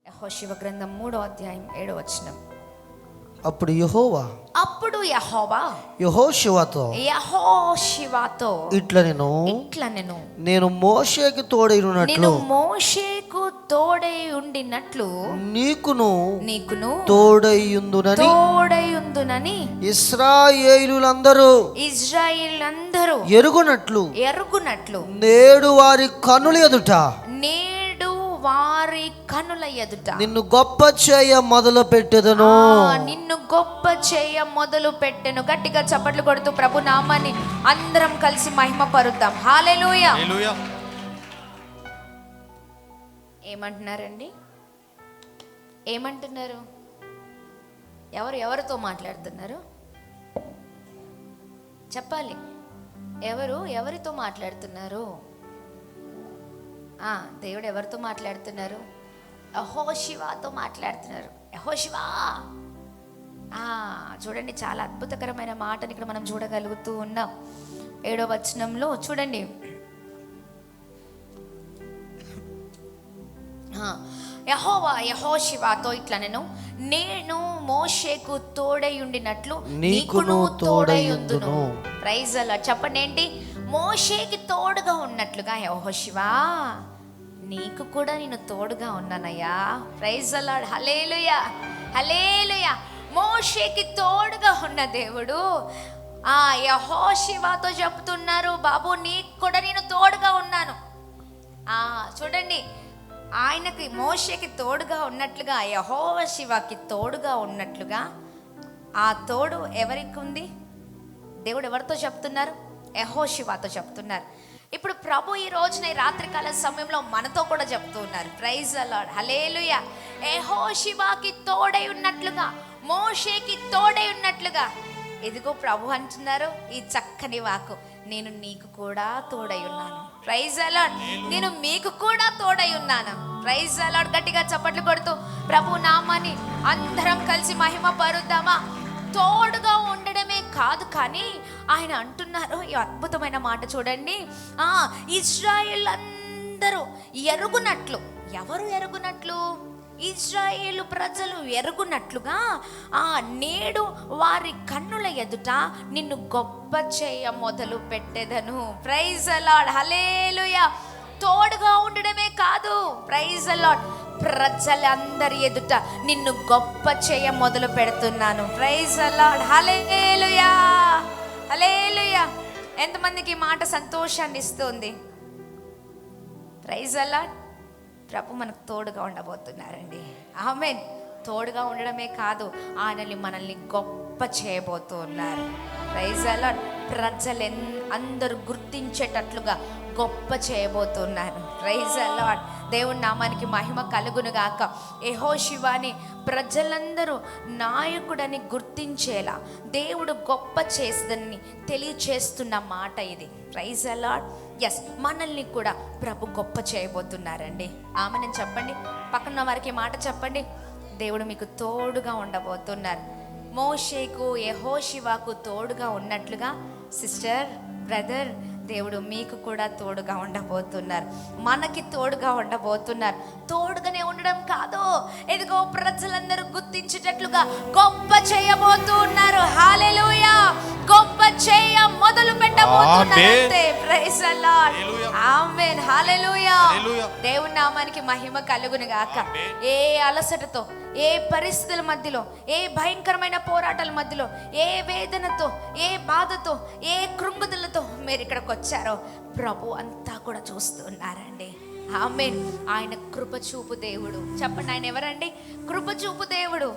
యెహోషువ గ్రంథం 3వ అధ్యాయం 7వ వచనం. అప్పుడు యెహోవా యెహోషువతో ఇట్లా నేను మోషేకి మోషేకు తోడై ఉండినట్లు నీకును తోడైయుందునని ఇశ్రాయేలులందరూ ఎరుగునట్లు నేడు వారి కనుల ఎదుట నిన్ను గొప్ప చేయ మొదలు పెట్టెను. గట్టిగా చప్పట్లు కొడుతూ ప్రభు నామాన్ని అందరం కలిసి మహిమ పరుద్దాం. హల్లెలూయా. ఏమంటున్నారు? ఎవరితో మాట్లాడుతున్నారు చెప్పాలి. ఎవరితో మాట్లాడుతున్నారు? దేవుడు ఎవరితో మాట్లాడుతున్నారు? యెహోషువతో మాట్లాడుతున్నారు. యెహోషువ, చూడండి, చాలా అద్భుతకరమైన మాటని ఇక్కడ మనం చూడగలుగుతూ ఉన్నాం. 7వ వచనంలో చూడండి, యెహోషువతో ఇట్లా నేను మోషేకు తోడై ఉండినట్లు నీకును తోడైయుందును. ప్రైజ్ అలా చెప్పండి. ఏంటి? మోషేకి తోడుగా ఉన్నట్లుగా యెహోషువ నీకు కూడా నేను తోడుగా ఉన్నానయ్యా. ప్రైజ్ అలాడ్. హల్లెలూయా, హల్లెలూయా. మోషేకి తోడుగా ఉన్న దేవుడు యెహోషువతో చెప్తున్నారు, బాబు నీకు కూడా నేను తోడుగా ఉన్నాను. చూడండి, ఆయనకి మోషేకి తోడుగా ఉన్నట్లుగా యెహోషువకి తోడుగా ఉన్నట్లుగా ఆ తోడు ఎవరికి ఉంది? దేవుడు ఎవరితో చెప్తున్నారు? యెహోషువతో చెప్తున్నారు. ఇప్పుడు ప్రభు ఈ రోజున రాత్రికాల సమయంలో మనతో కూడా చెప్తూ ఉన్నారు. Praise the lord. హల్లెలూయా. యెహోషువకి తోడై ఉన్నట్లుగా, మోషేకి తోడై ఉన్నట్లుగా ఇదిగో ప్రభు అంటున్నారు ఈ చక్కని వాకు, నేను నీకు కూడా తోడై ఉన్నాను. Praise the lord. నేను మీకు కూడా తోడై ఉన్నాను. Praise the lord. గట్టిగా చప్పట్లు కొడుతూ ప్రభు నామాన్ని అందరం కలిసి మహిమ పరుద్దామా? తోడుగా ఉండడమే కాదు, కానీ ఆయన అంటున్నారు ఈ అద్భుతమైన మాట చూడండి. ఇశ్రాయేల్ అందరూ ఎరుగునట్లు. ఎవరు ఎరుగునట్లు? ఇశ్రాయేలు ప్రజలు ఎరుగునట్లుగా నేడు వారి కన్నుల ఎదుట నిన్ను గొప్ప చేయ మొదలు పెట్టెదను. Praise the lord. హల్లెలూయా. తోడుగా ఉండడమే కాదు, ప్రైజ్ ది లార్డ్, ప్రజలందరి ఎదుట నిన్ను గొప్ప చేయ మొదలు పెడుతున్నాను. Praise the lord. హల్లెలూయా, హల్లెలూయా. ఎంతమందికి ఈ మాట సంతోషాన్ని ఇస్తుంది? Praise the lord. ప్రభు మనకు తోడుగా ఉండబోతున్నారండి. ఆమేన్. తోడుగా ఉండడమే కాదు, మనల్ని గొప్ప చేయబోతూ ఉన్నారు. Praise the lord. ప్రజలు అందరూ గుర్తించేటట్లుగా గొప్ప చేయబోతున్నారు. Praise the lord. దేవుని నామానికి మహిమ కలుగును గాక. యెహోషువని ప్రజలందరూ నాయకుడని గుర్తించేలా దేవుడు గొప్ప చేసేదని తెలియచేస్తున్న మాట ఇది. Praise the lord. ఎస్, మనల్ని కూడా ప్రభు గొప్ప చేయబోతున్నారండి. ఆమెను చెప్పండి, పక్కన వారికి మాట చెప్పండి, దేవుడు మీకు తోడుగా ఉండబోతున్నారు. మోషేకు యెహోషువకు తోడుగా ఉన్నట్లుగా సిస్టర్, బ్రదర్, దేవుడు మీకు కూడా తోడుగా ఉండబోతున్నారు. మనకి తోడుగా ఉండబోతున్నారు. తోడుగానే ఉండడం కాదు, ఎదిగో ప్రజలందరూ గుర్తించేటట్లుగా గొప్ప చేయబోతూ ఉన్నారు. హల్లెలూయా. గొప్ప చేయ మొదలు పెట్టబోతున్నారు. Praise the lord. ఆమేన్. హల్లెలూయా. దేవుని నామానికి మహిమ కలుగును గాక. ఏ అలసటతో, ఏ పరిస్థితుల మధ్యలో, ఏ భయంకరమైన పోరాటాల మధ్యలో, ఏ వేదనతో, ఏ బాధతో, ఏ కృంగుదలతో మీరు ఇక్కడికి వచ్చారో ప్రభు అంతా కూడా చూస్తున్నారండి. ఆమేన్. ఆయన కృపచూపు దేవుడు. చెప్పండి, ఆయన ఎవరండి? కృపచూపు దేవుడు.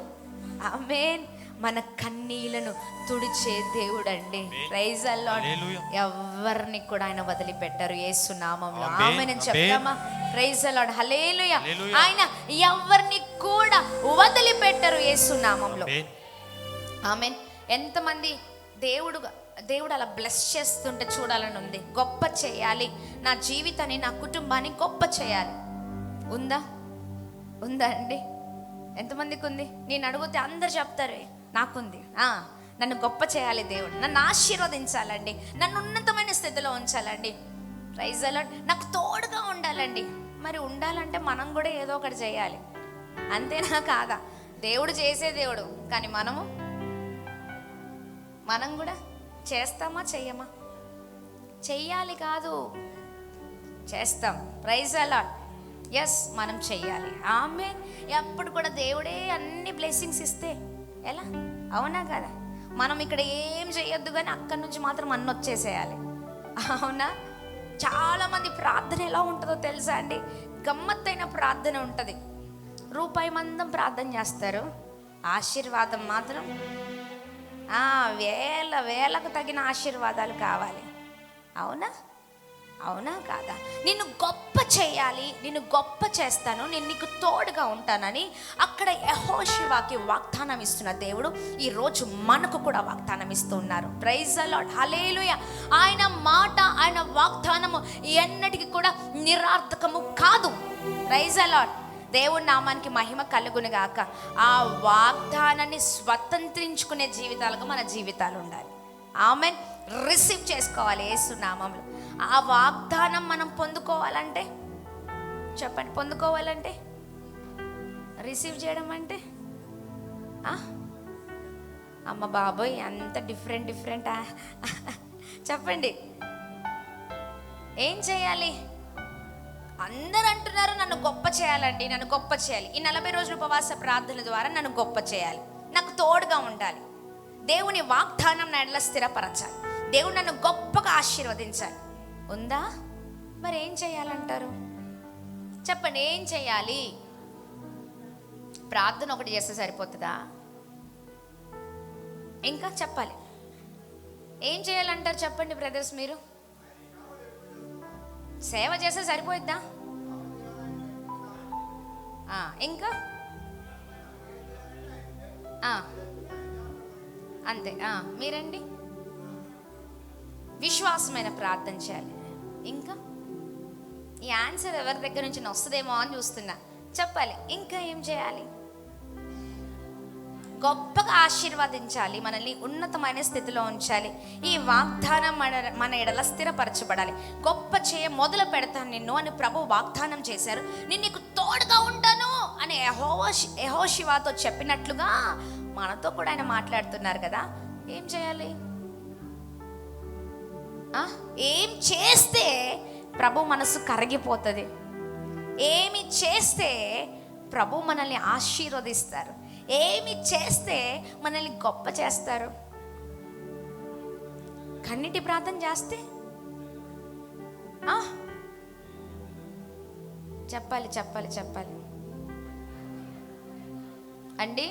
ఆమేన్. మన కన్నీళ్లను తుడిచే దేవుడు అండి. Praise the lord. ఎవరిని కూడా ఆయన వదిలిపెట్టారు యేసు నామములో. ఆమేన్ అని చెప్తామా? Praise the lord. హల్లెలూయా. ఆయన ఎవరిని కూడా వదిలిపెట్టారు యేసు నామములో. ఆమేన్. ఎంతమంది దేవుడు అలా బ్లెస్ చేస్తుంటే చూడాలని ఉంది. గొప్ప చేయాలి, నా జీవితాన్ని, నా కుటుంబాన్ని గొప్ప చేయాలి. ఉందా అండి? ఎంతమందికి ఉంది? నేను అడిగితే అందరు చెప్తారు నాకుంది. నన్ను గొప్ప చేయాలి దేవుడు, నన్ను ఆశీర్వదించాలండి, నన్ను ఉన్నతమైన స్థితిలో ఉంచాలండి. Praise the lord. నాకు తోడుగా ఉండాలండి. మరి ఉండాలంటే మనం కూడా ఏదో ఒకటి చేయాలి. అంతేనా కాదా? దేవుడు చేసే దేవుడు, కానీ మనం కూడా చేస్తామా చెయ్యమా? చెయ్యాలి కాదు, చేస్తాం. Praise allot. ఎస్, మనం చెయ్యాలి. ఆమె ఎప్పుడు కూడా దేవుడే అన్ని బ్లెస్సింగ్స్ ఇస్తే ఎలా? అవునా కదా? మనం ఇక్కడ ఏం చేయొద్దు, కానీ అక్కడి నుంచి మాత్రం అన్నీ వచ్చేసేయాలి. అవునా? చాలామంది ప్రార్థన ఎలా ఉంటుందో తెలుసా అండి? గమ్మత్తైన ప్రార్థన ఉంటుంది. రూపాయి మందం ప్రార్థన చేస్తారు, ఆశీర్వాదం మాత్రం వేలకు తగిన ఆశీర్వాదాలు కావాలి. అవునా? అవునా కాదా? నిన్ను గొప్ప చేయాలి, నిన్ను గొప్ప చేస్తాను, నేను నీకు తోడుగా ఉంటానని అక్కడ యెహోషువకి వాగ్దానం ఇస్తున్న దేవుడు ఈరోజు మనకు కూడా వాగ్దానం ఇస్తూ ఉన్నారు. ప్రైజ్ ద లార్డ్, హల్లెలూయా. ఆయన మాట, ఆయన వాగ్దానము ఎన్నటికీ కూడా నిరర్థకము కాదు. Praise the lord. దేవుడి నామానికి మహిమ కలుగును గాక. ఆ వాగ్దానాన్ని స్వతంత్రించుకునే జీవితాలుగా మన జీవితాలు ఉండాలి. ఆమెన్. రిసీవ్ చేసుకోవాలి యేసు నామములో. ఆ వాగ్దానం మనం పొందుకోవాలంటే చెప్పండి, పొందుకోవాలంటే రిసీవ్ చేయడం అంటే అమ్మ బాబోయ్ అంత డిఫరెంట్ చెప్పండి, ఏం చేయాలి? అందరూ అంటున్నారు నన్ను గొప్ప చేయాలండి, నన్ను గొప్ప చేయాలి. ఈ 40 రోజుల ఉపవాస ప్రార్థనల ద్వారా నన్ను గొప్ప చేయాలి, నాకు తోడుగా ఉండాలి, దేవుని వాగ్దానం నా ఎడల స్థిరపరచాలి, దేవుడు నన్ను గొప్పగా ఆశీర్వదించాలి. ఉందా? మరి ఏం చేయాలంటారు? చెప్పండి, ఏం చేయాలి? ప్రార్థన ఒకటి చేస్తే సరిపోతుందా? ఇంకా చెప్పాలి. ఏం చేయాలంటారు చెప్పండి బ్రదర్స్ మీరు? సేవ చేస్తే సరిపోయిద్దా? ఇంకా అంతే. మీరండి? విశ్వాసమైన ప్రార్థన చేయాలి. ఇంకా ఈ ఆన్సర్ ఎవరి దగ్గర నుంచి వస్తుందేమో అని చూస్తున్నా. చెప్పాలి, ఇంకా ఏం చేయాలి? గొప్పగా ఆశీర్వదించాలి, మనల్ని ఉన్నతమైన స్థితిలో ఉంచాలి, ఈ వాగ్దానం మన ఎడల స్థిరపరచబడాలి. గొప్ప మొదలు పెడతాను నిన్ను అని ప్రభు వాగ్దానం చేశారు. నేను నీకు తోడుగా ఉంటాను అని యెహోషువతో చెప్పినట్లుగా మనతో కూడా ఆయన మాట్లాడుతున్నారు కదా. ఏం చేయాలి? ఏం చేస్తే ప్రభు మనసు కరిగిపోతుంది? ఏమి చేస్తే ప్రభు మనల్ని ఆశీర్వదిస్తారు? ఏమి చేస్తే మనల్ని గొప్ప చేస్తారు? కన్నిటి ప్రార్థన చేస్తే చెప్పాలి అండి.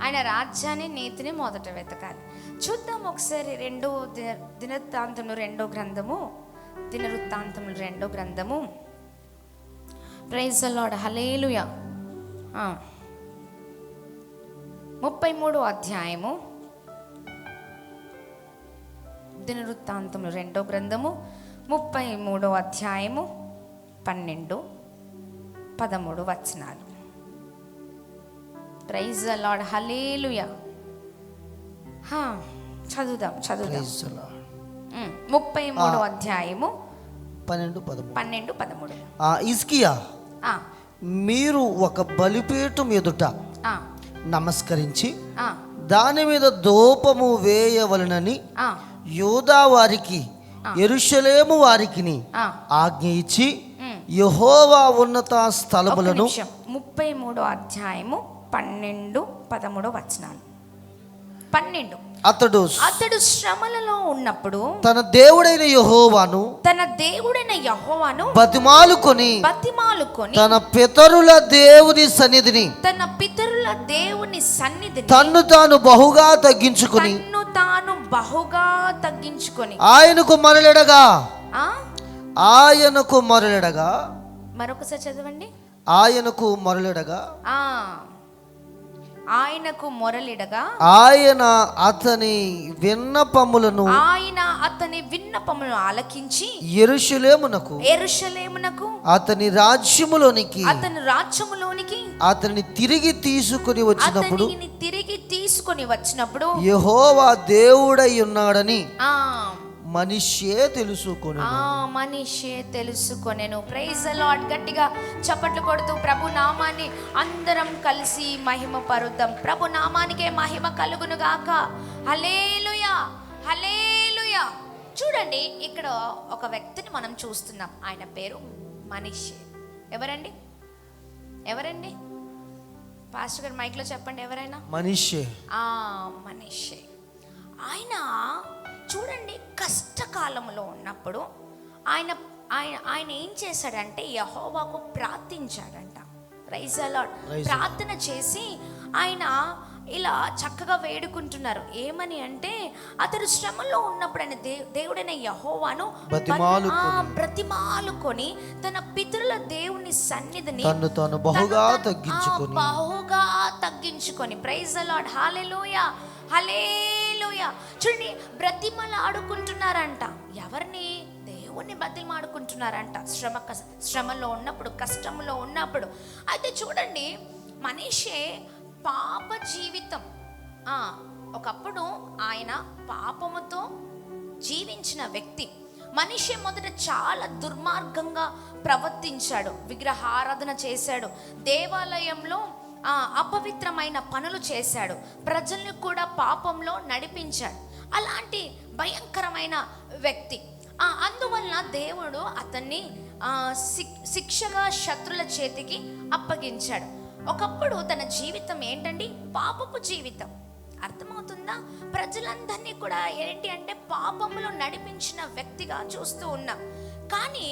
ఆయన రాజ్యాన్ని, నీతిని మొదట వెతకాలి. చూద్దాం ఒకసారి దినవృత్తాంతములు 2 గ్రంథము. ప్రైజ్ ద లార్డ్, హల్లెలూయా. 33 అధ్యాయము, దినవృత్తాంతములు 2 గ్రంథము 33 అధ్యాయము 12, 13 వచనాలు. ప్రైజ్ ద లార్డ్, హల్లెలూయా. చదువుదాం. 33 అధ్యాయము 12, 13. హిజ్కియా, మీరు ఒక బలిపీఠం ఎదుట నమస్కరించి దాని మీద ధూపము వేయవలనని యూదా వారికి యెరూషలేము వారికి ఆజ్ఞ ఇచ్చి యెహోవా ఉన్నత స్థలములను 33 అధ్యాయము 12, 13 వచనాలు. 12. అతడు శ్రమలలో ఉన్నప్పుడు తన దేవుడైన యెహోవాను బతిమాలుకొని తన పితరుల దేవుని సన్నిధిని తన్ను తాను బహుగా తగ్గించుకొని ఆయనకు మొరలెడగా మరొకసారి చదవండి. ఆయనకు మొరలిడగా ఆయన అతని విన్నపములను ఆలకించి యెరూషలేమునకు అతని రాజ్యములోనికి అతని తిరిగి తీసుకొని వచ్చినప్పుడు యెహోవా దేవుడై ఉన్నాడని మనిషే తెలుసుకొని మనిషే తెలుసుకొనెను. Praise the lord. గట్టిగా చప్పట్లు కొడుతూ ప్రభు నామాన్ని అందరం కలిసి మహిమ పరుద్దాం. ప్రభు నామానికే మహిమ కలుగును గాక. హల్లెలూయా, హల్లెలూయా. చూడండి, ఇక్కడ ఒక వ్యక్తిని మనం చూస్తున్నాం. ఆయన పేరు మనిషే. ఎవరండి? ఎవరండి? పాస్టర్ గారు మైక్లో చెప్పండి. ఎవరైనా? మనిషే. మనిషే. ఆయన చూడండి, కష్టకాలంలో ఉన్నప్పుడు ఆయన ఆయన ఆయన ఏం చేశాడంటే యెహోవాకు ప్రార్థించాడంట. Praise the lord. ప్రార్థన చేసి ఆయన ఇలా చక్కగా వేడుకుంటున్నారు. ఏమని అంటే, అతడు శ్రమలో ఉన్నప్పుడు ఆయన దేవుడైన యెహోవాను బ్రతిమాలుకొని తన పితరుల దేవుని సన్నిధిని తను బహుగా తగ్గించుకొని. Praise the lord. హల్లెలూయా, హల్లెలూయా. చూడండి, బ్రతిమలాడుకుంటున్నారంట. ఎవరిని? దేవుణ్ణి బతిమాడుకుంటున్నారంట. శ్రమలో ఉన్నప్పుడు, కష్టంలో ఉన్నప్పుడు. అయితే చూడండి, మనిషే పాప జీవితం. ఒకప్పుడు ఆయన పాపముతో జీవించిన వ్యక్తి. మనిషి మొదట చాలా దుర్మార్గంగా ప్రవర్తించాడు, విగ్రహారాధన చేశాడు, దేవాలయంలో అపవిత్రమైన పనులు చేశాడు, ప్రజల్ని కూడా పాపంలో నడిపించాడు. అలాంటి భయంకరమైన వ్యక్తి. అందువలన దేవుడు అతన్ని శిక్షగా శత్రుల చేతికి అప్పగించాడు. ఒకప్పుడు తన జీవితం ఏంటండి? పాపపు జీవితం. అర్థమవుతుందా? ప్రజలందరినీ కూడా ఏంటి అంటే పాపంలో నడిపించిన వ్యక్తిగా చూస్తూ ఉన్నాం. కానీ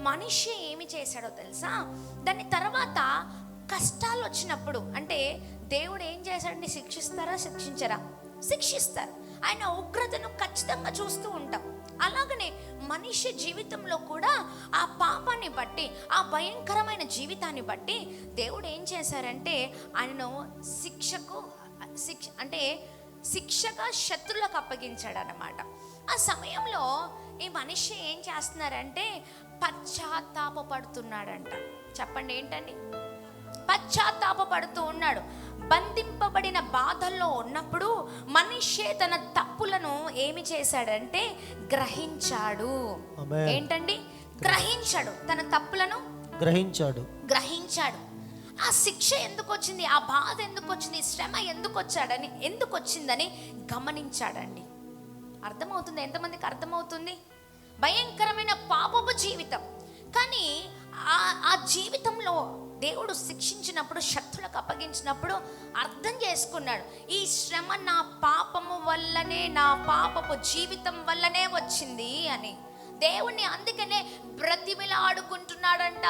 మనిషి ఏమి చేశాడో తెలుసా? దాని తర్వాత కష్టాలు వచ్చినప్పుడు, అంటే దేవుడు ఏం చేశాడండి? శిక్షిస్తారా? శిక్షించరా? శిక్షిస్తారు. ఆయన ఉగ్రతను ఖచ్చితంగా చూస్తూ ఉంటాం. అలాగనే మనిషి జీవితంలో కూడా ఆ పాపాన్ని బట్టి, ఆ భయంకరమైన జీవితాన్ని బట్టి దేవుడు ఏం చేశారంటే ఆయనను శిక్షగా శత్రులకు అప్పగించాడు అన్నమాట. ఆ సమయంలో ఈ మనిషి ఏం చేస్తున్నారంటే పశ్చాత్తాపడుతున్నాడంట. చెప్పండి, ఏంటండి? పశ్చాత్తాపడుతూ ఉన్నాడు. బంధింపబడిన బాధల్లో ఉన్నప్పుడు మనిషి తన తప్పులను ఏమి చేశాడంటే గ్రహించాడు. ఏంటండి? గ్రహించాడు. తన తప్పులను గ్రహించాడు. ఆ శిక్ష ఎందుకు వచ్చింది, ఆ బాధ ఎందుకు వచ్చింది, శ్రమ ఎందుకు వచ్చిందని గమనించాడండి. అర్థమవుతుంది? ఎంతమందికి అర్థమవుతుంది? భయంకరమైన పాపపు జీవితం. కానీ ఆ జీవితంలో దేవుడు శిక్షించినప్పుడు, శత్రులకు అప్పగించినప్పుడు అర్థం చేసుకున్నాడు, ఈ శ్రమ నా పాపము వల్లనే, నా పాపపు జీవితం వల్లనే వచ్చింది అని. దేవుణ్ణి అందుకనే బ్రతిమిలాడుకుంటున్నాడంట.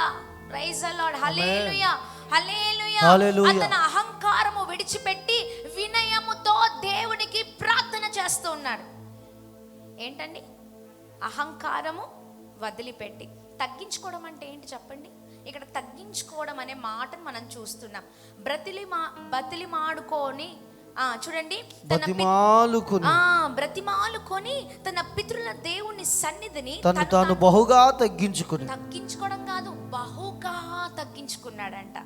Praise the lord. హల్లెలూయా, హల్లెలూయా. అతని అహంకారము విడిచిపెట్టి వినయముతో దేవునికి ప్రార్థన చేస్తూ ఉన్నాడు. ఏంటండి? అహంకారము వదిలిపెట్టి. తగ్గించుకోవడం అంటే ఏంటి చెప్పండి? ఇక్కడ తగ్గించుకోవడం అనే మాటను మనం చూస్తున్నాం. బ్రతిమాలుకొని చూడండి, బ్రతిమాలుకొని తన పితరుల దేవుని సన్నిధిని తాను బహుగా తగ్గించుకోవడం కాదు, బహుగా తగ్గించుకున్నాడంట.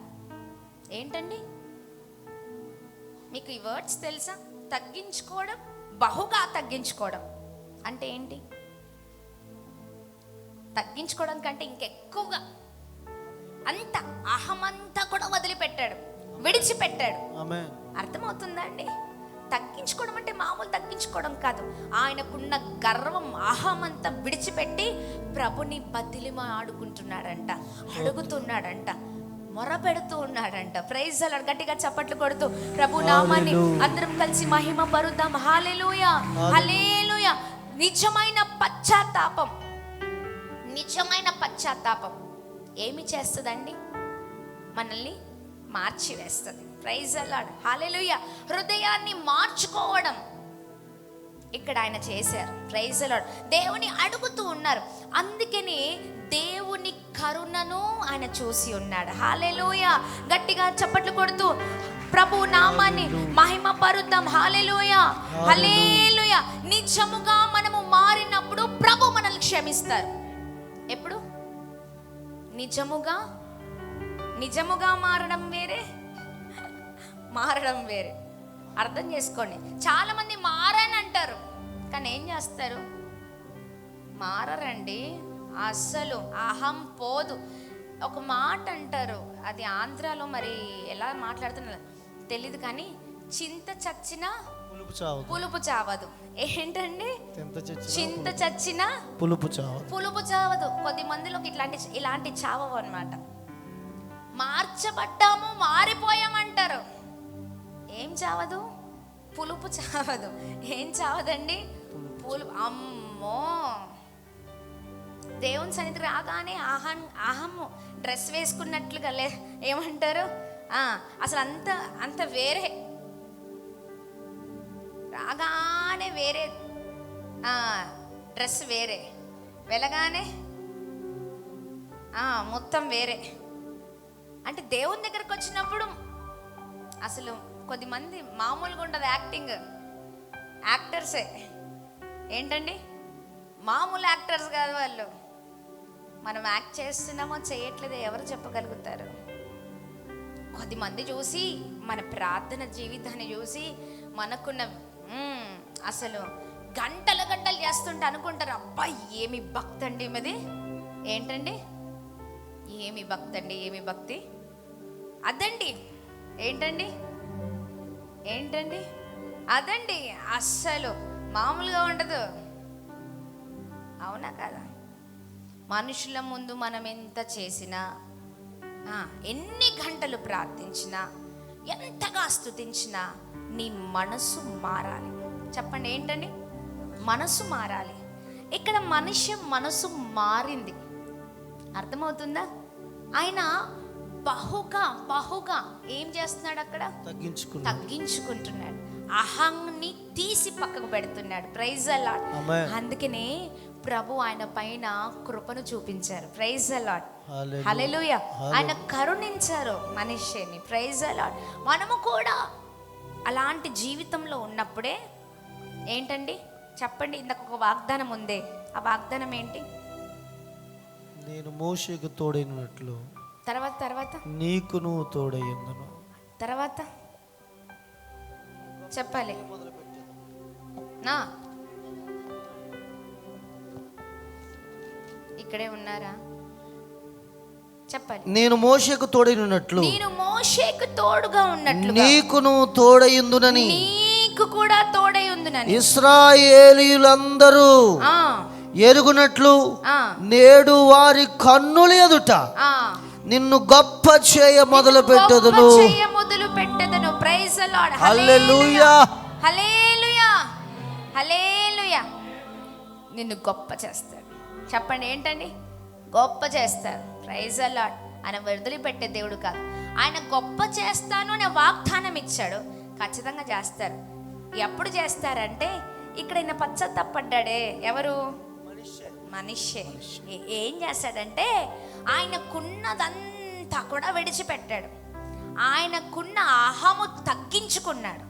ఏంటండి మీకు ఈ వర్డ్స్ తెలుసా? తగ్గించుకోవడం, బహుగా తగ్గించుకోవడం అంటే ఏంటి? తగ్గించుకోవడం కంటే ఇంకెక్కువగా అంత అహమంతా కూడా వదిలిపెట్టాడు, విడిచిపెట్టాడు. అర్థమవుతుందా అండి? తగ్గించుకోవడం అంటే మామూలు తగ్గించుకోవడం కాదు. ఆయనకున్న గర్వం, అహమంతా విడిచిపెట్టి ప్రభుని బతిమాలుకుంటున్నాడంట, అడుగుతున్నాడంట, మొరపెడుతూ ఉన్నాడంట. Praise the lord. గట్టిగా చప్పట్లు కొడుతూ ప్రభు నామాన్ని అందరం కలిసి మహిమ పరుద్దాం. హల్లెలూయా, హల్లెలూయా. నిజమైన పశ్చాత్తాపం ఏమి చేస్తుందండి? మనల్ని మార్చివేస్తుంది. Praise the lord. హల్లెలూయా. హృదయాన్ని మార్చుకోవడం ఇక్కడ ఆయన చేశారు. Praise the lord. దేవుని అడుగుతూ ఉన్నారు. అందుకని దేవుని కరుణను ఆయన చూసి ఉన్నాడు. హల్లెలూయా. గట్టిగా చప్పట్లు కొడుతూ ప్రభు నామాన్ని మహిమ పరుద్దాం. హల్లెలూయా, హల్లెలూయా. నిజముగా మనము మారినప్పుడు ప్రభు మనల్ని క్షమిస్తారు. ఎప్పుడు? నిజముగా మారడం వేరే, మారడం వేరే. అర్థం చేసుకోండి. చాలా మంది మారని అంటారు, కానీ ఏం చేస్తారు? మారరండి అస్సలు. అహం పోదు. ఒక మాట అంటారు, అది ఆంధ్రాలో మరి ఎలా మాట్లాడుతున్నారు తెలీదు కానీ, చింత చచ్చినా పులుపు చావదు. ఏంటండి? చింత చచ్చినా పులుపు చావదు. కొద్ది మందిలోకి ఇలాంటి చావవు అన్నమాట. మార్చబడ్డాము, మారిపోయామంటారు. ఏం చావదు? పులుపు చావదు. ఏం చావదండి? అమ్మో, దేవుని సన్నిధి రాగానే అహము డ్రెస్ వేసుకున్నట్లుగా ఏమంటారు, అసలు అంత వేరే. రాగానే వేరే డ్రెస్ వేరే, వెళ్ళగానే మొత్తం వేరే. అంటే దేవుని దగ్గరకు వచ్చినప్పుడు అసలు కొద్దిమంది మామూలుగా ఉండదు. యాక్టర్సే. ఏంటండి? మామూలు యాక్టర్స్ కాదు వాళ్ళు. మనం యాక్ట్ చేస్తున్నామో చేయట్లేదో ఎవరు చెప్పగలుగుతారు? కొద్దిమంది చూసి, మన ప్రార్థన జీవితాన్ని చూసి మనకున్న అసలు గంటలు చేస్తుంటే అనుకుంటారు, అబ్బాయి ఏమి భక్తి అండి మీది. ఏంటండి? ఏమి భక్తి అండి, ఏమి భక్తి అదండి. ఏంటండి అదండి. అస్సలు మామూలుగా ఉండదు. అవునా కదా? మనుషుల ముందు మనం ఎంత చేసినా, ఎన్ని గంటలు ప్రార్థించినా, ఎంతగా స్తుతించినా, నీ మనసు మారాలి. చెప్పండి, ఏంటండి? మనసు మారాలి. ఇక్కడ మనిషి మనసు మారింది. అర్థమవుతుందా? ఆయన బహుగా ఏం చేస్తున్నాడు? అక్కడ తగ్గించుకుంటున్నాడు. అహంని తీసి పక్కకు పెడుతున్నాడు. Praise the lord. అందుకనే ప్రభు ఆయన పైన కృపను చూపించారు. Praise the lord. హల్లెలూయా. ఆయన కరుణించారు మనిషిని. Praise the lord. మనము కూడా అలాంటి జీవితంలో ఉన్నప్పుడే ఏంటండి? చెప్పండి. ఇందాక ఒక వాగ్దానం ఉందే, ఆ వాగ్దానం ఏంటి? నేను మోషేకు తోడైనట్లు తర్వాత నీకు నువ్వు తోడయ్యుందును. తర్వాత చెప్పాలి. ఇక్కడే ఉన్నారా? చెప్పాలి. నేను మోషేకు తోడైనట్లు, నేను మోషేకు తోడుగా ఉన్నట్లు నీకు నువ్వు తోడయ్యుందునని, నీకు కూడా తోడయ్యుందునని ఇశ్రాయేలీయులందరూ ఎరుగునట్లు నేడు వారి కన్నుల ఎదుట నిన్ను గొప్ప చేయ మొదలు పెట్టెదను. Praise the lord. హల్లెలూయా, హల్లెలూయా, హల్లెలూయా. నిన్ను గొప్ప చేస్తాడు. చెప్పండి, ఏంటండి? గొప్ప చేస్తారు. Praise the lord. ఆయన వదిలిపెట్టే దేవుడు కాదు. ఆయన గొప్ప చేస్తాను అనే వాగ్దానం ఇచ్చాడు. ఖచ్చితంగా చేస్తారు. ఎప్పుడు చేస్తారంటే, ఇక్కడ ఈయన పశ్చాత్తాపడ్డాడే. ఎవరు? మనిషే. ఏం చేస్తాడంటే, ఆయనకున్నదంతా కూడా విడిచిపెట్టాడు. ఆయనకున్న అహము తగ్గించుకున్నాడు.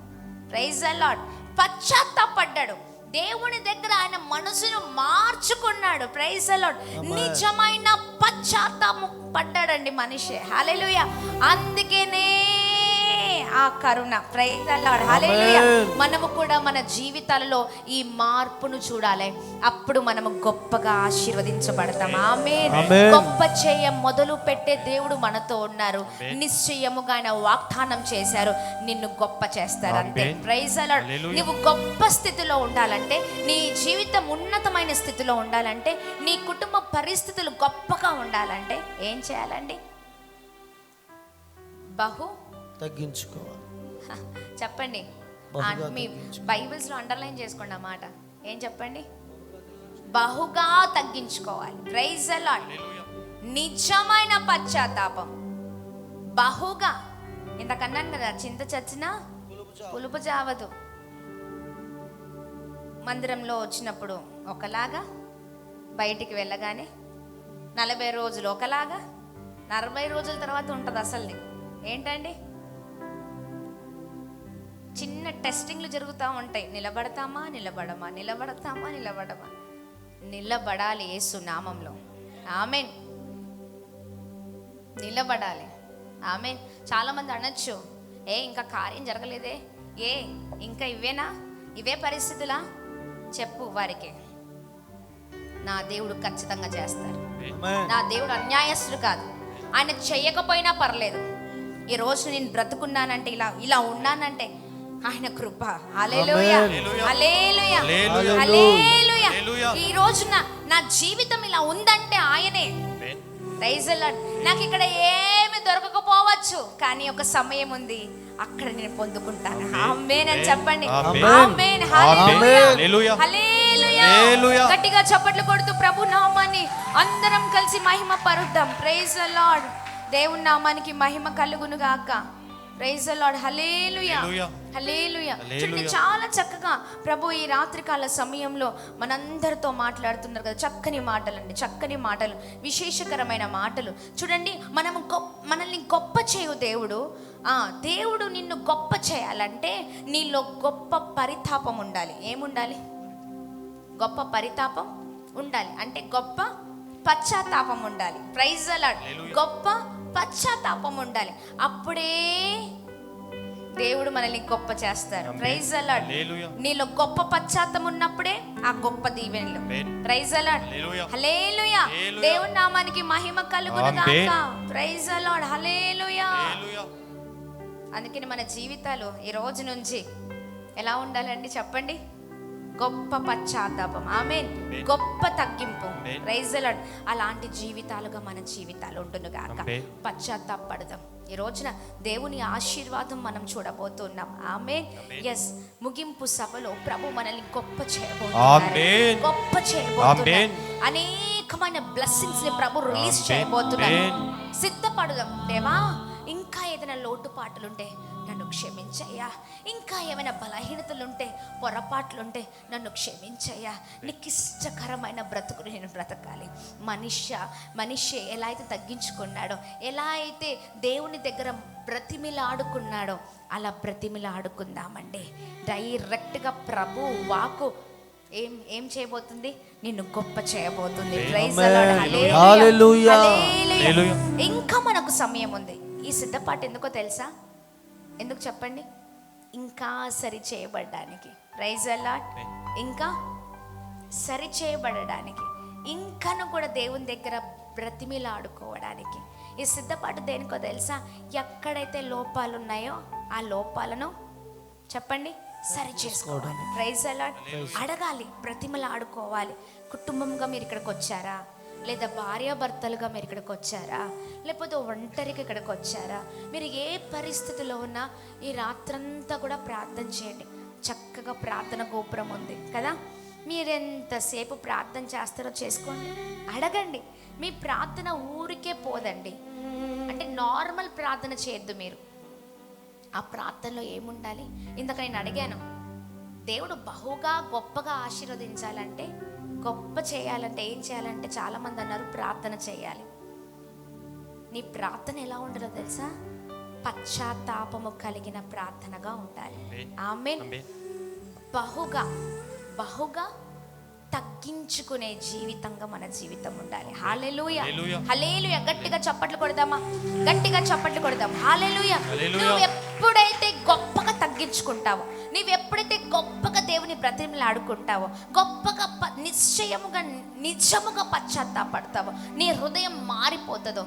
Praise the lord. పశ్చాత్తాపడ్డాడు. దేవుని దగ్గర ఆయన మనసును మార్చుకున్నాడు. Praise the lord. నిజమైన పశ్చాత్తాపం పడ్డాడండి మనిషి. హల్లెలూయా. అందుకనే ఆ కరుణ. Praise the lord. హల్లెలూయా. మనము కూడా మన జీవితాలలో ఈ మార్పును చూడాలి. అప్పుడు మనము గొప్పగా ఆశీర్వదించబడతాం. ఆమేన్. గొప్ప చేయ మొదలు పెట్టే దేవుడు మనతో ఉన్నారు. నిశ్చయముగా ఆయన వాగ్దానం చేశారు, నిన్ను గొప్ప చేస్తారు. అంతే. Praise the lord. నువ్వు గొప్ప స్థితిలో ఉండాలంటే, నీ జీవితం ఉన్నతమైన స్థితిలో ఉండాలంటే, నీ కుటుంబ పరిస్థితులు గొప్పగా ఉండాలంటే ఏం చేయాలండి? తగ్గించుకోవాలి. చెప్పండి. మీ బైబిల్స్లో అండర్లైన్ చేసుకోండి ఆ మాట. ఏం చెప్పండి? బహుగా తగ్గించుకోవాలి. Praise the lord. నిజమైన పశ్చాత్తాపం. బహుగా. ఇంతకన్నాను కదా, చింత చచ్చినా పులుపు చావదు. మందిరంలో వచ్చినప్పుడు ఒకలాగా, బయటికి వెళ్ళగానే 40 రోజులు ఒకలాగా, 40 రోజుల తర్వాత ఉంటుంది అసలు. ఏంటండి? చిన్న టెస్టింగ్లు జరుగుతూ ఉంటాయి. నిలబడతామా నిలబడమా, నిలబడతామా నిలబడమా. నిలబడాలి యేసు నామంలో. ఆమేన్. నిలబడాలి. ఆమేన్. చాలామంది అనొచ్చు, ఇంకా కార్యం జరగలేదే, ఇంకా ఇవే పరిస్థితులా? చెప్పు వారికి. నా దేవుడు ఖచ్చితంగా చేస్తారు. ఆమేన్. నా దేవుడు అన్యాయస్తుడు కాదు. ఆయన చెయ్యకపోయినా పర్లేదు. ఈ రోజు నేను బ్రతుకున్నానంటే, ఇలా ఉన్నానంటే ఆయన కృప. హల్లెలూయా, హల్లెలూయా, హల్లెలూయా. ఈ రోజు నా జీవితం ఇలా ఉందంటే ఆయనే. Praise the lord. నాకు ఇక్కడ ఏమి దొరకకపోవచ్చు, కానీ ఒక సమయం ఉంది, అక్కడ నేను పొందుకుంటాను. ఆమేన్ అని చెప్పండి. ఆమేన్, హల్లెలూయా, హల్లెలూయా. గట్టిగా చప్పట్లు కొడుతూ ప్రభు నామాన్ని అందరం కలిసి మహిమ పరుద్దాం. Praise the lord. దేవుని నామానికి మహిమ కలుగును గాక. Praise the lord. హల్లెలూయా, హల్లెలూయా. చూడండి, చాలా చక్కగా ప్రభు ఈ రాత్రికాల సమయంలో మనందరితో మాట్లాడుతున్నారు కదా. చక్కని మాటలండి, చక్కని మాటలు, విశేషకరమైన మాటలు. చూడండి, మనల్ని గొప్ప చేయు దేవుడు. దేవుడు నిన్ను గొప్ప చేయాలంటే నీలో గొప్ప పరితాపం ఉండాలి. ఏముండాలి? గొప్ప పరితాపం ఉండాలి. అంటే గొప్ప పశ్చాత్తాపం ఉండాలి. Praise the lord. గొప్ప పశ్చాత్తాపం ఉండాలి. అప్పుడే దేవుడు మనల్ని గొప్ప చేస్తారు. Praise the lord. నీలో గొప్ప పశ్చాత్తాపం ఉన్నప్పుడే ఆ గొప్ప దీవెనలు. Praise the lord. హల్లెలూయా. దేవుని నామానికి మహిమ కలుగును గాక. Praise the lord. హల్లెలూయా. అందుకని మన జీవితాలు ఈ రోజు నుంచి ఎలా ఉండాలండి చెప్పండి? గొప్ప పశ్చాత్తాపం. ఆమేన్. గొప్ప తగ్గింపు. Praise the lord. అలాంటి జీవితాలుగా మన జీవితాలు ఉండును గాక. పశ్చాత్తాపడదాం. ఈ రోజున దేవుని ఆశీర్వాదం మనం చూడబోతున్నాం. ఆమేన్. ఎస్, ముగింపు సభలో ప్రభు మనల్ని గొప్ప చేయబోతున్నారు. గొప్ప చేయబోతున్నారు. అనేకమైన బ్లెస్సింగ్స్ ని ప్రభు రిలీజ్ చేయబోతున్నారు. సిద్ధపడదాం. దేవా, ఇంకా ఏదైనా లోటుపాట్లుంటే నన్ను క్షమించయ్యా. ఇంకా ఏమైనా బలహీనతలుంటే, పొరపాట్లుంటే నన్ను క్షమించయ్యా. నీకు ఇష్టకరమైన బ్రతుకుని నేను బ్రతకాలి. మనిషి ఎలా అయితే తగ్గించుకున్నాడో, ఎలా అయితే దేవుని దగ్గర బ్రతిమిలాడుకున్నాడో అలా బ్రతిమిలాడుకుందామండి. డైరెక్ట్గా ప్రభు వాకు ఏం చేయబోతుంది? నిన్ను గొప్ప చేయబోతుంది. Praise the lord. హల్లెలూయా, హల్లెలూయా. ఇంకా మనకు సమయం ఉంది. ఈ సిద్ధపాటు ఎందుకో తెలుసా? ఎందుకు చెప్పండి? ఇంకా సరి చేయబడడానికి. Praise the lord. ఇంకా సరి చేయబడడానికి, ఇంకాను కూడా దేవుని దగ్గర బ్రతిమిలాడుకోవడానికి. ఈ సిద్ధపాటు దేనికో తెలుసా? ఎక్కడైతే లోపాలు ఉన్నాయో ఆ లోపాలను చెప్పండి సరి చేసుకోవాలి. Praise the lord. అడగాలి, బ్రతిమలాడుకోవాలి. కుటుంబంగా మీరు ఇక్కడికి వచ్చారా, లేదా భార్యాభర్తలుగా మీరు ఇక్కడికి వచ్చారా, లేకపోతే ఒంటరిగా ఇక్కడికి వచ్చారా, మీరు ఏ పరిస్థితిలో ఉన్నా ఈ రాత్రంతా కూడా ప్రార్థన చేయండి. చక్కగా ప్రార్థన గోపురం ఉంది కదా, మీరెంతసేపు ప్రార్థన చేస్తారో చేసుకోండి. అడగండి. మీ ప్రార్థన ఊరికే పోదండి. అంటే నార్మల్ ప్రార్థన చేయొద్దు మీరు. ఆ ప్రార్థనలో ఏముండాలి? ఇందాక నేను అడిగాను, దేవుడు బహుగా గొప్పగా ఆశీర్వదించాలంటే, గొప్ప చేయాలంటే ఏం చేయాలంటే చాలామంది అన్నారు ప్రార్థన చేయాలి. నీ ప్రార్థన ఎలా ఉండాలో తెలుసా? పశ్చాత్తాపము కలిగిన ప్రార్థనగా ఉండాలి. ఆమేన్. బహుగా తగ్గించుకునే జీవితంగా మన జీవితం ఉండాలి. హల్లెలూయా, హల్లెలూయా. గట్టిగా చప్పట్లు కొడదామా? గట్టిగా చప్పట్లు కొడదాం. హల్లెలూయా. నువ్వు ఎప్పుడైతే గొప్పగా తగ్గించుకుంటావో, నువ్వు ఎప్పుడైతే గొప్పగా దేవుని బ్రతిమలాడుకుంటావో, గొప్పగా నిజముగా పశ్చాత్తాపడతావో, నీ హృదయం మారిపోతుందో,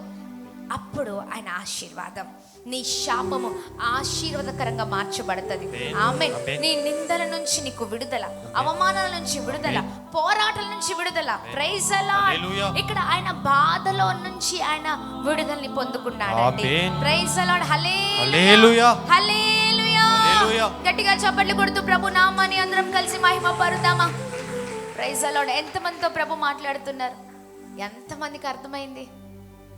అప్పుడు ఆయన ఆశీర్వాదం, నీ శాపము ఆశీర్వాదకరంగా మార్చబడుతుంది. ఆమేన్. నీ నిందల నుంచి నీకు విడుదల, అవమానాల నుంచి విడుదల, పోరాటాల నుంచి విడుదల. Praise the lord. ఇక్కడ ఆయన బాధలో నుంచి ఆయన విడుదలని పొందుకున్నాడండి. Praise the lord. హల్లెలూయా, హల్లెలూయా. గట్టిగా చప్పట్లు కొడుతూ ప్రభు నామాన్ని అందరం కలిసి మహిమ పరుద్దామా? Praise the lord. ఎంతమందితో ప్రభు మాట్లాడుతున్నారు? ఎంతమందికి అర్థమైంది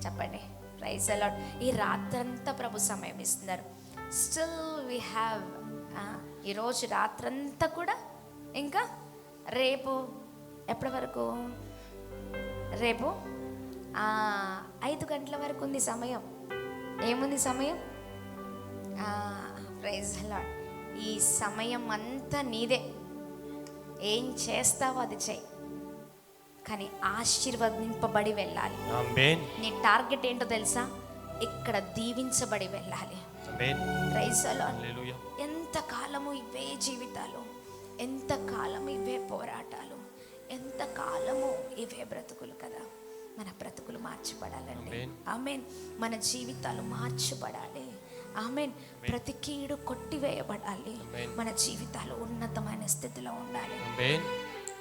చెప్పండి? Praise the lord. ఈ రాత్రంతా ప్రభు సమయం ఇస్తున్నారు. స్టిల్ వీ హ్యావ్ ఈరోజు రాత్రంతా కూడా, ఇంకా రేపు ఎప్పటి వరకు? రేపు 5 గంటల వరకు ఉంది సమయం. ఏముంది సమయం? Praise the lord. ఈ సమయం అంతా నీదే. ఏం చేస్తావో అది చెయ్యి, కానీ ఆశీర్వదింపబడి వెళ్ళాలి. నీ టార్గెట్ ఏంటో తెలుసా? ఇక్కడ దీవించబడి వెళ్ళాలి. Praise the lord. ఎంతకాలము ఇవే జీవితాలు, ఎంతకాలము ఇవే పోరాటాలు, ఎంతకాలము ఇవే బ్రతుకులు కదా. మన బ్రతుకులు మార్చబడాలండి. ఆమేన్. మన జీవితాలు మార్చబడాలి. ఆమేన్. ప్రతి కీడు కొట్టివేయబడాలి. మన జీవితాలు ఉన్నతమైన స్థితిలో ఉండాలి.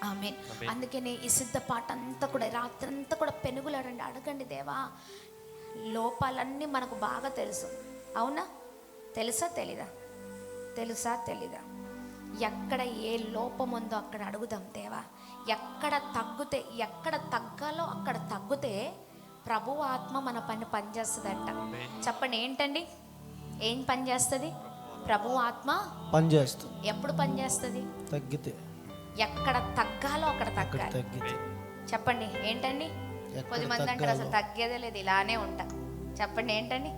ఆమేన్. అందుకనే ఈ సిద్ధపాట అంతా కూడా రాత్రంతా కూడా పెనుగులాడండి. అడగండి, దేవా లోపాలన్నీ మనకు బాగా తెలుసు, అవునా? తెలుసా తెలీదా? తెలుసా తెలీదా? ఎక్కడ ఏ లోపం ఉందో అక్కడ అడుగుదాం. దేవా ఎక్కడ తగ్గాలో అక్కడ తగ్గితే ప్రభు ఆత్మ మన పనిచేస్తుందంట. చెప్పండి, ఏంటండి? ఏం పని చేస్తుంది? ప్రభు ఆత్మ పనిచేస్తుంది. ఎప్పుడు పనిచేస్తుంది? తగ్గితే. ఎక్కడ తగ్గాలో అక్కడ తగ్గాలి. చెప్పండి, ఏంటండి? కొద్దిమంది అంటారు అసలు తగ్గేదే లేదు, ఇలానే ఉంటా. చెప్పండి, ఏంటండి?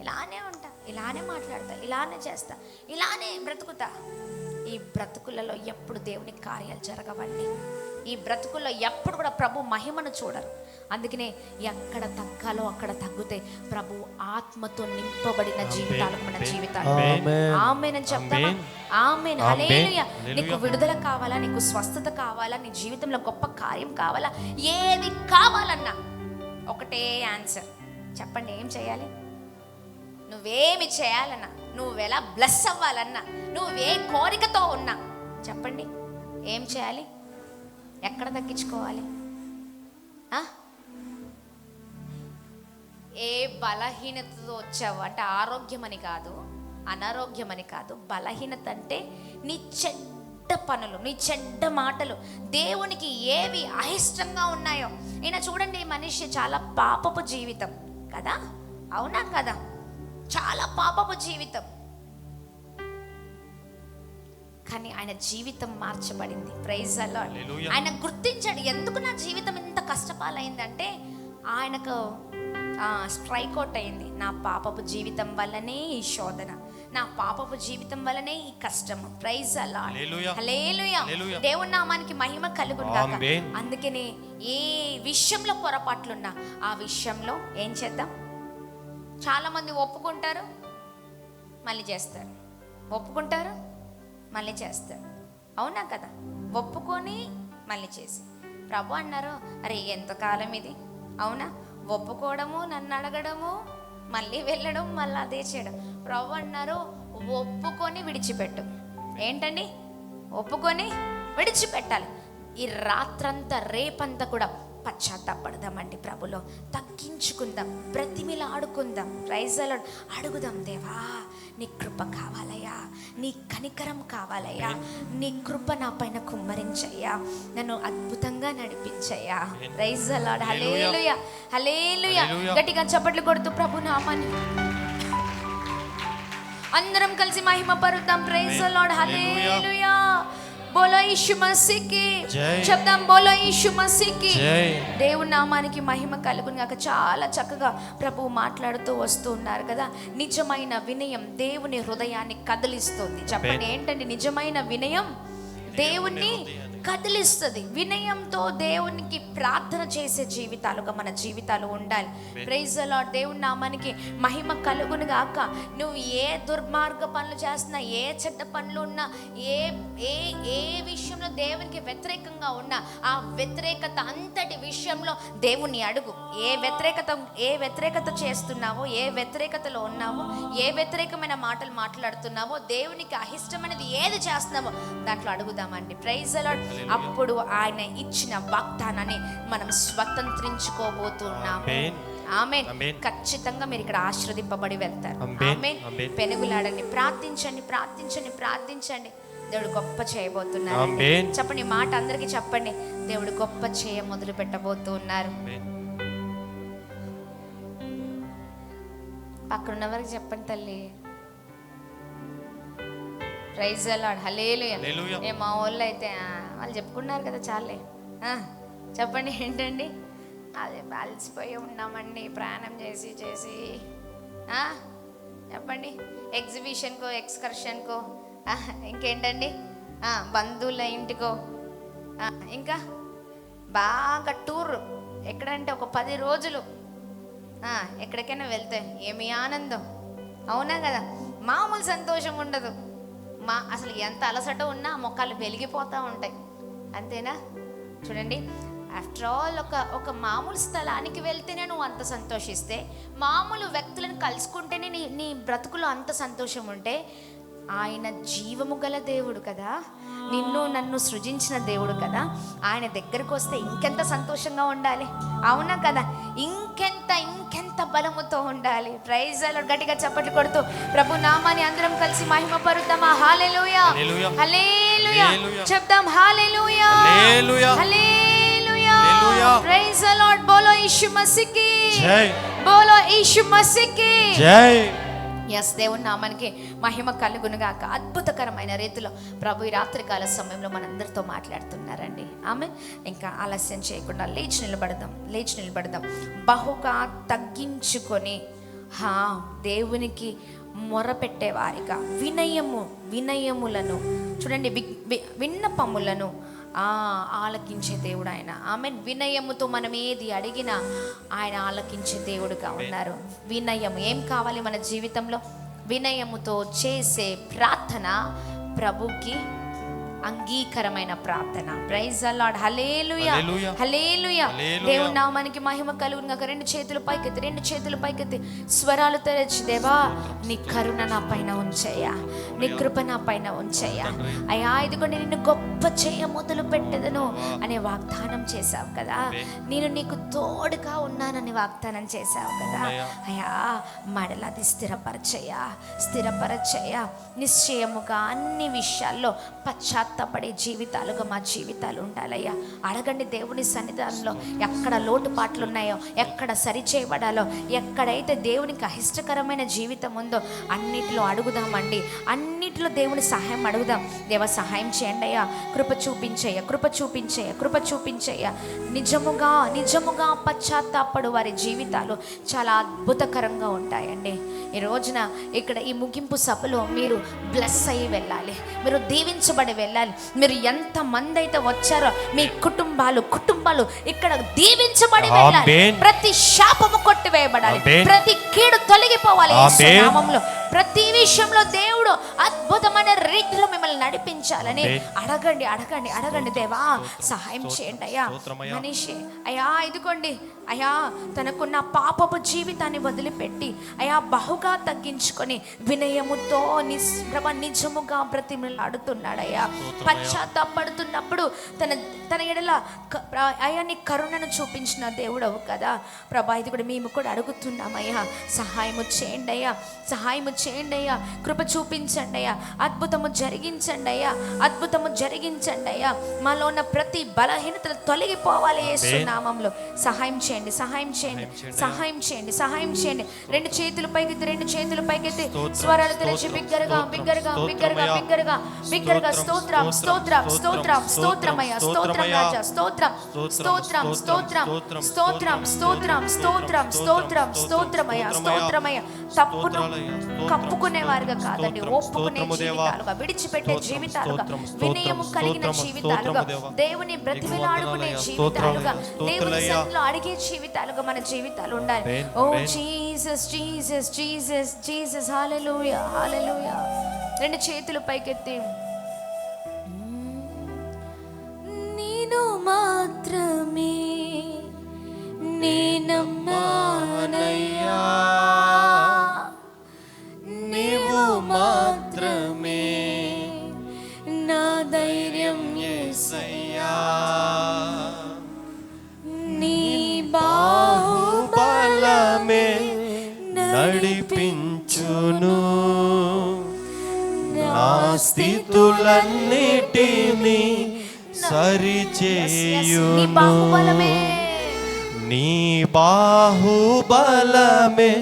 ఇలానే ఉంటా, ఇలానే మాట్లాడతా, ఇలానే చేస్తా, ఇలానే బ్రతుకుతా. ఈ బ్రతుకులలో ఎప్పుడు దేవుని కార్యాలు జరగవండి. ఈ బ్రతుకుల్లో ఎప్పుడు కూడా ప్రభు మహిమను చూడరు. అందుకనే ఎక్కడ తగ్గాలో అక్కడ తగ్గితే ప్రభు ఆత్మతో నింపబడిన జీవితాలు మన జీవితాలు. ఆమేన్ అని చెప్తామా? ఆమేన్. హల్లెలూయా. నీకు విడుదల కావాలా, నీకు స్వస్థత కావాలా, నీ జీవితంలో గొప్ప కార్యం కావాలా, ఏది కావాలన్నా ఒకటే ఆన్సర్. చెప్పండి, ఏం చేయాలి? నువ్వేమి చేయాలన్నా, నువ్వు ఎలా బ్లెస్ అవ్వాలన్నా, నువ్వే కోరికతో ఉన్నా చెప్పండి, ఏం చేయాలి? ఎక్కడ తగ్గించుకోవాలి? ఏ బలహీనతతో వచ్చావు అంటే ఆరోగ్యమని కాదు, అనారోగ్యమని కాదు. బలహీనత అంటే నీ చెడ్డ పనులు, నీ చెడ్డ మాటలు, దేవునికి ఏవి అయిష్టంగా ఉన్నాయో. ఈయన చూడండి, ఈ మనిషి చాలా పాపపు జీవితం కదా, అవునా కదా? చాలా పాపపు జీవితం, కానీ ఆయన జీవితం మార్చబడింది. Praise the lord. ఆయన గుర్తించాడు, ఎందుకు నా జీవితం ఇంత కష్టపాలైందంటే ఆయనకు స్ట్రైక్ అవుట్ అయింది. నా పాపపు జీవితం వల్లనే ఈ శోధన, నా పాపపు జీవితం వల్లనే ఈ కష్టము. Praise the lord. హల్లెలూయా. దేవుని నామానికి మహిమ కలుగును గాక. అందుకనే ఏ విషయంలో పొరపాట్లున్నా ఆ విషయంలో ఏం చేద్దాం? చాలా మంది ఒప్పుకుంటారు, మళ్ళీ చేస్తారు, ఒప్పుకుంటారు, మళ్ళీ చేస్తారు, అవునా కదా? ఒప్పుకొని మళ్ళీ చేసి ప్రభు అన్నారు, అరే ఎంతకాలం ఇది, అవునా? ఒప్పుకోవడము, నన్ను అడగడము, మళ్ళీ వెళ్ళడం, మళ్ళీ అదే చేయడం. ప్రభు అన్నారు, ఒప్పుకొని విడిచిపెట్టు. ఏంటండి? ఒప్పుకొని విడిచిపెట్టాలి. ఈ రాత్రంతా రేపంతా కూడా పశ్చాత్తాపడదామండి, ప్రభులో తగ్గించుకుందాం, బ్రతిమిలా ఆడుకుందాం. Praise the lord. అడుగుదాం, దేవా నీ కృప కావాలయ్యా, నీ కనికరం కావాలయ్యా, నీ కృప నా పైన కుమ్మరించయ్యా, నన్ను అద్భుతంగా నడిపించయ్యా. Praise the lord. హల్లెలూయా, హల్లెలూయా. గట్టిగా చప్పట్లు కొడుతూ ప్రభు నామాన్ని అందరం కలిసి మహిమ పరుద్దాం. Praise the lord. హల్లెలూయా. బోలో యేసు మసీకి చెప్దాం, బోలో యేసు మసీకి. దేవుని నామానికి మహిమ కలుగును గాక. చాలా చక్కగా ప్రభువు మాట్లాడుతూ వస్తూ ఉన్నారు కదా. నిజమైన వినయం దేవుని హృదయాన్ని కదిలిస్తుంది. చెప్పండి, ఏంటండి నిజమైన వినయం? దేవుణ్ణి కదిలిస్తుంది. వినయంతో దేవునికి ప్రార్థన చేసే జీవితాలుగా మన జీవితాలు ఉండాలి. Praise the lord. దేవుని నామానికి మహిమ కలుగును గాక. నువ్వు ఏ దుర్మార్గ పనులు చేస్తున్నా, ఏ చెడ్డ పనులు ఉన్నా, ఏ ఏ ఏ విషయంలో దేవునికి వ్యతిరేకంగా ఉన్నా, ఆ వ్యతిరేకత అంతటి విషయంలో దేవుణ్ణి అడుగు. ఏ వ్యతిరేకత చేస్తున్నావో, ఏ వ్యతిరేకతలో ఉన్నావో, ఏ వ్యతిరేకమైన మాటలు మాట్లాడుతున్నావో, దేవునికి అహిష్టమైనది ఏది చేస్తున్నావో దాంట్లో అడుగుదామండి. Praise the lord. అప్పుడు ఆయన ఇచ్చిన వాగ్దానాన్ని మనం స్వతంత్రించుకోబోతున్నాము. ఆమేన్. ఖచ్చితంగా మీరు ఇక్కడ ఆశీర్వదింపబడి వెళ్తారు. ఆమేన్. పెనుగులాడండి, ప్రార్థించండి, ప్రార్థించండి, ప్రార్థించండి. దేవుడు గొప్ప చేయబోతున్నారు. చెప్పండి, మాట అందరికీ చెప్పండి, దేవుడు గొప్ప చేయ మొదలు పెట్టబోతున్నారు. పక్కనున్న వారికి చెప్పండి తల్లి. Praise the lord. హల్లెలూయా. మా వాళ్ళు అయితే వాళ్ళు చెప్పుకున్నారు కదా, చాలే. చెప్పండి, ఏంటండి? అదే అలసిపోయి ఉన్నామండి ప్రయాణం చేసి చేసి. చెప్పండి, ఎగ్జిబిషన్కో, ఎక్స్కర్షన్కో, ఇంకేంటండి బంధువుల ఇంటికో, ఇంకా బాగా టూర్ ఎక్కడంటే ఒక 10 రోజులు ఎక్కడికైనా వెళ్తే ఏమి ఆనందం, అవునా కదా? మామూలు సంతోషం ఉండదు. అసలు ఎంత అలసట ఉన్నా మొక్కలు వెలిగిపోతూ ఉంటాయి, అంతేనా? చూడండి, ఆఫ్టర్ ఆల్ ఒక మామూలు స్థలానికి వెళ్తేనే నువ్వు అంత సంతోషిస్తే, మామూలు వ్యక్తులను కలుసుకుంటేనే నీ బ్రతుకులో అంత సంతోషం ఉంటే, ఆయన జీవము గల దేవుడు కదా, నిన్ను నన్ను సృజించిన దేవుడు కదా, ఆయన దగ్గరకు వస్తే ఇంకెంత సంతోషంగా ఉండాలి, అవునా కదా? ఇంకెంత బలముతో ఉండాలి. Praise the lord. గట్టిగా చప్పట్లు కొడుతూ ప్రభు నామాన్ని అందరం కలిసి మహిమ పరుద్దామా? హల్లెలూయా, హల్లెలూయా చెప్దాం. హల్లెలూయా, హల్లెలూయా, ప్రైజ్ ది లార్డ్. బోలో యేసు మసీహ్ కి జై, బోలో యేసు మసీహ్ కి జై. ఎస్, దేవుని నామానికి మహిమ కలుగునుగాక. అద్భుతకరమైన రీతిలో ప్రభు ఈ రాత్రికాల సమయంలో మనందరితో మాట్లాడుతున్నారండి. ఆమె ఇంకా ఆలస్యం చేయకుండా లేచి నిలబడదాం. బహుగా తగ్గించుకొని దేవునికి మొరపెట్టే వారిగా వినయములను చూడండి, విన్నపములను ఆలకించే దేవుడు ఆయన. ఆమె వినయముతో మనం ఏది అడిగినా ఆయన ఆలకించే దేవుడుగా ఉన్నారు. వినయం ఏం కావాలి మన జీవితంలో? వినయముతో చేసే ప్రార్థన ప్రభుకి అంగీకరమైన ప్రార్థన. Praise the lord. హల్లెలూయా, హల్లెలూయా. దేవుని నామానికి మహిమ కలుగునుగాక. రెండు చేతులు పైకెత్తి స్వరాలు తెరచి, దేవా నీ కరుణ నా పైన ఉంచయ్యా, నీ కృప నా పైన ఉంచయ్యా అయ్యా, ఇదిగోండి నిన్ను గొప్ప చేయ మొదలు పెట్టదను అనే వాగ్దానం చేశావు కదా, నేను నీకు తోడుగా ఉన్నానని వాగ్దానం చేశావు కదా అయ్యా, మడలది స్థిరపరచయ్యా. నిశ్చయముగా అన్ని విషయాల్లో పశ్చాత్తపడే జీవితాలుగా మా జీవితాలు ఉండాలయ్యా. అడగండి దేవుని సన్నిధానంలో, ఎక్కడ లోటుపాట్లు ఉన్నాయో, ఎక్కడ సరిచేయబడాలో, ఎక్కడైతే దేవునికి అహిష్టకరమైన జీవితం ఉందో అన్నిటిలో అడుగుదామండి. అన్నిటిలో దేవుని సహాయం అడుగుదాం. దేవ సహాయం చేయండి అయ్యా, కృప చూపించయ్యా. నిజముగా పశ్చాత్తాపడు వారి జీవితాలు చాలా అద్భుతకరంగా ఉంటాయండి. ఈ రోజున ఇక్కడ ఈ ముగింపు సభలో మీరు బ్లెస్ అయ్యి వెళ్ళాలి, మీరు దీవించబడి వెళ్ళాలి. మీరు ఎంత మంది అయితే వచ్చారో మీ కుటుంబాలు ఇక్కడ దీవించబడి వెళ్ళాలి. ప్రతి శాపము కొట్టివేయబడాలి, ప్రతి కీడు తొలగిపోవాలి యేసు నామములో. ప్రతి విషయంలో దేవుడు అద్భుతమైన రీతిలో మిమ్మల్ని నడిపించాలని అడగండి. దేవా సహాయం చేయండి అయ్యా. మనిషి అయ్యా, ఇదిగోండి అయ్యా, తనకున్న పాపపు జీవితాన్ని వదిలిపెట్టి అయ్యా బహుగా తగ్గించుకొని వినయముతో నిజముగా బ్రతిమలాడుతున్నాడయ్యా. పశ్చాత్తాపడుతున్నప్పుడు తన ఎడల అయ్యా నీ కరుణను చూపించిన దేవుడవు కదా ప్రభా. ఇది కూడా మేము కూడా అడుగుతున్నామయ్యా, సహాయము చేయండి అయ్యా, కృప చూపించండి అయ్యా, అద్భుతము జరిగించండి అయ్యా. మాలో ఉన్న ప్రతి బలహీనతలు తొలగిపోవాలి యేసు నామములో. సహాయం చేయండి. రెండు చేతులు పైకెత్తి స్వరాలు తెరచి బిగ్గరగా స్తోత్రం అయ్యా, స్తోత్రం రాజా, స్తోత్రం అయ్యా, తప్పును కప్పుకునేవారుగా కాదండి, ఒప్పుకునే జీవితాలుగా, విడిచిపెట్టే జీవితాలుగా, వినయము కలిగిన జీవితాలుగా, దేవుని బ్రతిమిలాడుకునే జీవితాలుగా, దేవుని సన్నిధిలో అడిగే జీవితాలుగా మన జీవితాలు ఉండాలి. ఓ జీసస్, హల్లెలూయా. రెండు చేతులు పైకెత్తి, నేను మాత్రమే నేనమ్మానయ్యా, నీవు మాత్రమే నా ధైర్యం యేసయ్యా, నీ బాహుబలమే నడిపించును, నా స్థితులన్నిటినీ సరిచేయును, నీ బాహుబలమే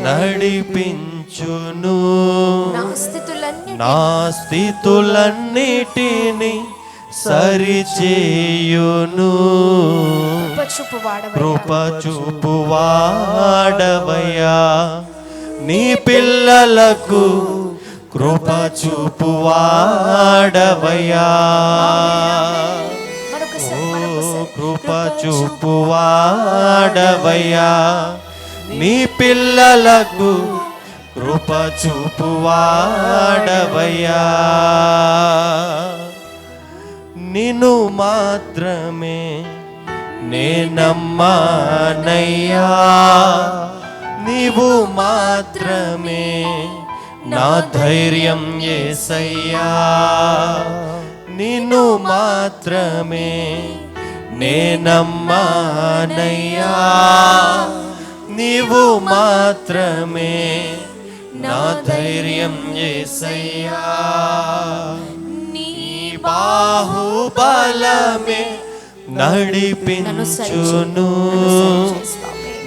నడిపించును, నా స్థితులన్నిటినీ సరిచేయును. కృప చూపువాడవయ్యా, నీ పిల్లలకు కృప చూపువాడవయ్యా, కృప చూపువాడవయ్యా, నీ పిల్లలకు కృప చూపువాడవయ్యా. నిన్ను మాత్రమే నే నమ్మానయ్యా, నీవు మాత్రమే నా ధైర్యం యేసయ్యా, నిన్ను మాత్రమే నే నమ్మానయ్యా, నీవు మాత్రమే నా ధైర్యం యేసయ్యా. నీ బాహుబలమే నడిపించును,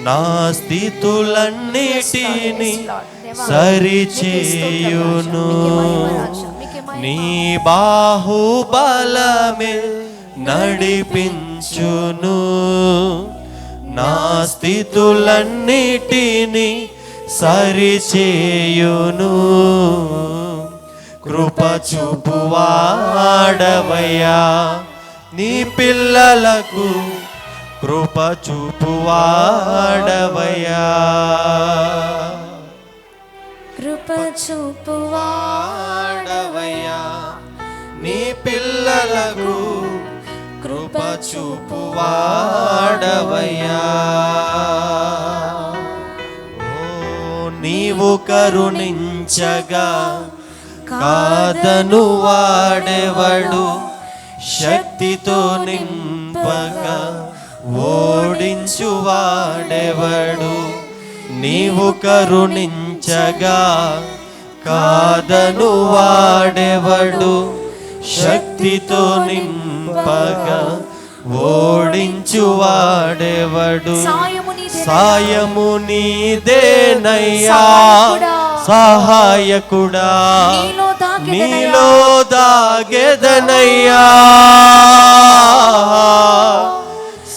నా స్థితులన్నిటిని సరిచేయును. నీ బాహుబలమే నడిపించును, నా స్థితులన్నిటిని సరిచేయును. కృప చూపువాడవయ్యా, నీ పిల్లలకు కృప చూపువాడవయ్యా, కృప చూపువాడవయ్యా, నీ పిల్లలకు కృప చూపువాడవయ్యా. ఓ నీవు కరుణించగా కాదను వాడెవడు, శక్తితో నింపగా ఓడించు వాడెవడు. నీవు కరుణించగా కాదను వాడెవడు, శక్తితో నింపగా ఓడించు వాడెవడు. సాయము నీదేనయ్యా, సహాయకుడా నీలో దాగెదనయ్యా,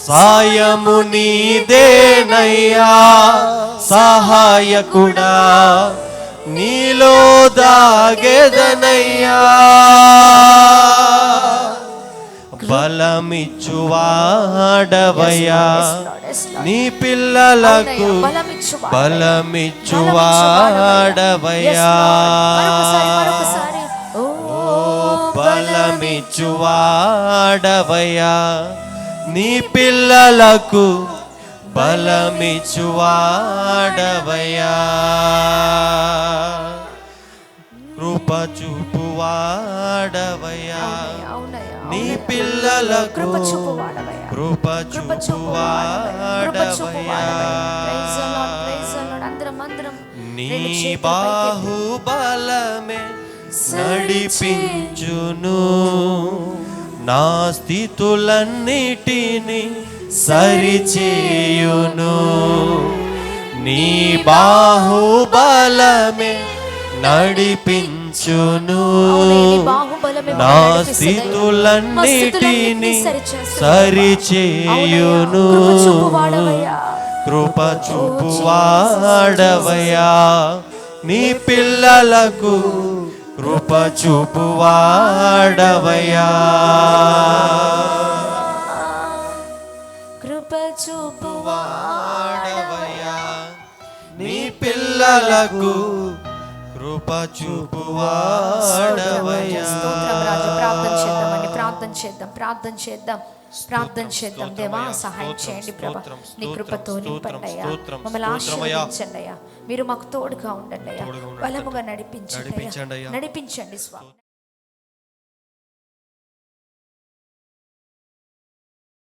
సాయము నీదేనయ్యా, సహాయకుడా నీలో దాగెదనయ్యా. బలమిచ్చువాడవయ్యా, నీ పిల్లలకు బలమిచ్చువాడవయ్యా, బలమిచ్చువాడవయ్యా, నీ పిల్లలకు బలమిచ్చువాడవయ్యా. కృప చూపువాడవయ్యా, నీ పిల్లలకు కృప చూపువాడవయ్యా. నీ బాహుబలమే నడిపించును, నా స్థితులన్నిటిని సరిచేయును. నీ బాహుబలమే నడిపించును, నా స్థితులన్నిటిని సరిచేయును. కృప చూపువాడవయ్యా, నీ పిల్లలకు కృప చూపువాడవయ్యా, కృప చూపువాడవయ్యా, నీ పిల్లలకు కృప చూపువాడవయ్యా. ప్రార్థన చేద్దాం. దేవా సహాయం చేయండి ప్రభా, నీ కృపతో నింపండి అయ్యా, మమ్మల్ని ఆశీర్వదించండి అయ్యా, మీరు మాకు తోడుగా ఉండండి అయ్యా, బలముగా నడిపించండి స్వామి.